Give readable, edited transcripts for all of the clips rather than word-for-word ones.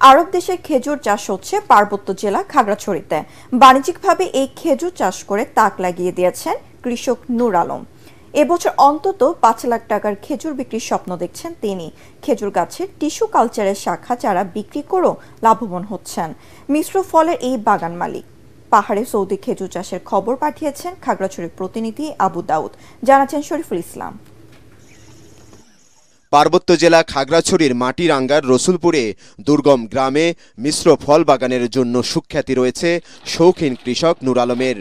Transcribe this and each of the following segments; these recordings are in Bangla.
আরব দেশে খেজুর চাষ হচ্ছে পার্বত্য জেলা খাগড়াছড়িতে। বাণিজ্যিকভাবে এই খেজুর চাষ করে তাক লাগিয়ে দিয়েছেন কৃষক নূর আলম। এবছর অন্তত ৫ লাখ টাকার খেজুর বিক্রির স্বপ্ন দেখছেন তিনি। খেজুর গাছের টিস্যু কালচারের শাখা চারা বিক্রি করেও লাভবান হচ্ছেন মিশ্র ফলের এই বাগান মালিক। পাহাড়ে সৌদি খেজুর চাষের খবর পাঠিয়েছেন খাগড়াছড়ির প্রতিনিধি আবু দাউদ, জানাচ্ছেন শরীফুল ইসলাম। পার্বত্য জেলা খাগড়াছড়ির মাটিরাঙ্গার রসুলপুরে দুর্গম গ্রামে মিশ্র ফল বাগানের জন্য সুখ্যাতি রয়েছে শৌখিন কৃষক নূর আলমের।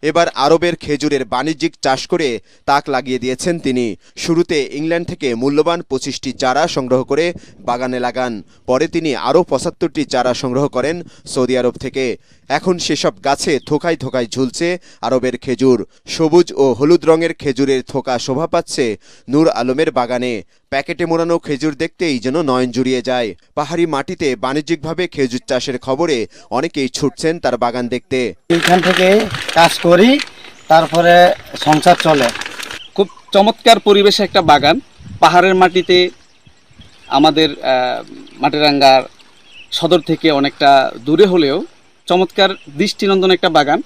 এবার আরবের খেজুরের বাণিজ্যিক চাষ করে তাক লাগিয়ে দিয়েছেন তিনি। শুরুতে ইংল্যান্ড থেকে মূল্যবান ২৫টি চারা সংগ্রহ করে বাগানে লাগান। পরে তিনি আরও ৭৫টি চারা সংগ্রহ করেন সৌদি আরব থেকে। এখন সেসব গাছে থোকায় থোকায় ঝুলছে আরবের খেজুর। সবুজ ও হলুদ রঙের খেজুরের থোকা শোভা পাচ্ছে নূর আলমের বাগানে। প্যাকেটে মোড়ানো খেজুর দেখতেই যেন নয়ন জুড়িয়ে যায়। পাহাড়ি মাটিতে বাণিজ্যিকভাবে খেজুর চাষের খবরে অনেকেই ছুটছেন তার বাগান দেখতে। এখান থেকে কাজ করি, তারপরে সংসার চলে। খুব চমৎকার পরিবেশে একটা বাগান, পাহাড়ের মাটিতে। আমাদের মাটিরাঙ্গার সদর থেকে অনেকটা দূরে হলেও চমৎকার দৃষ্টিনন্দন একটা বাগান।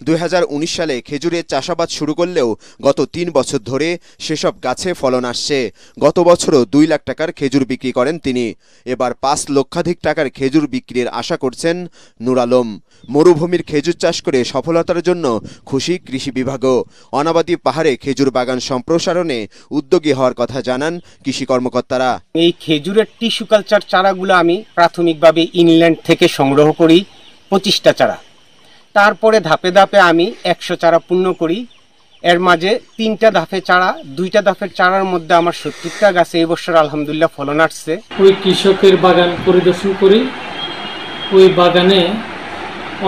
২০১৯ সালে খেজুরের চাষাবাদ শুরু করলেও গত ৩ বছর ধরে সেসব গাছে ফলন আসছে। গত বছরও ২ লাখ টাকার খেজুর বিক্রি করেন তিনি। এবার ৫ লক্ষাধিক টাকার খেজুর বিক্রির আশা করছেন নূর আলম। মরুভূমির খেজুর চাষ করে সফলতার জন্য খুশি কৃষি বিভাগও। অনাবাদী পাহাড়ে খেজুর বাগান সম্প্রসারণে উদ্যোগী হওয়ার কথা জানান কৃষি কর্মকর্তারা। এই খেজুরের টিস্যু কালচার চারাগুলো আমি প্রাথমিকভাবে ইংল্যান্ড থেকে সংগ্রহ করি ২৫টা চারা। তারপরে ধাপে ধাপে আমি ১০০ চারা পূর্ণ করি। এর মাঝে ৩টা ধাপে চারা, 2টা ধাপের চারার মধ্যে আমার ৭০টা গাছে এই বছর আলহামদুলিল্লাহ ফলন আসছে। ওই কৃষকের বাগান পরিদর্শন করি। ওই বাগানে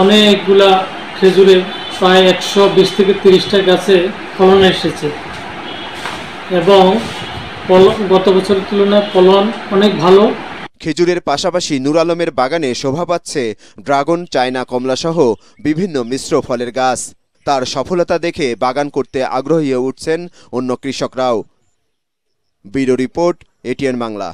অনেকগুলা খেজুরের প্রায় ১২০ থেকে ৩০টা গাছে ফলন এসেছে এবং গত বছরের তুলনায় ফলন অনেক ভালো। খেজুরের পাশাপাশি নূর আলমের বাগানে শোভা পাচ্ছে ড্রাগন, চায়না কমলা সহ বিভিন্ন মিশ্র ফলের গাছ। তার সফলতা দেখে বাগান করতে আগ্রহী হয়ে উঠছেন অন্য কৃষকরাও। Bureau report, ATN Bangla.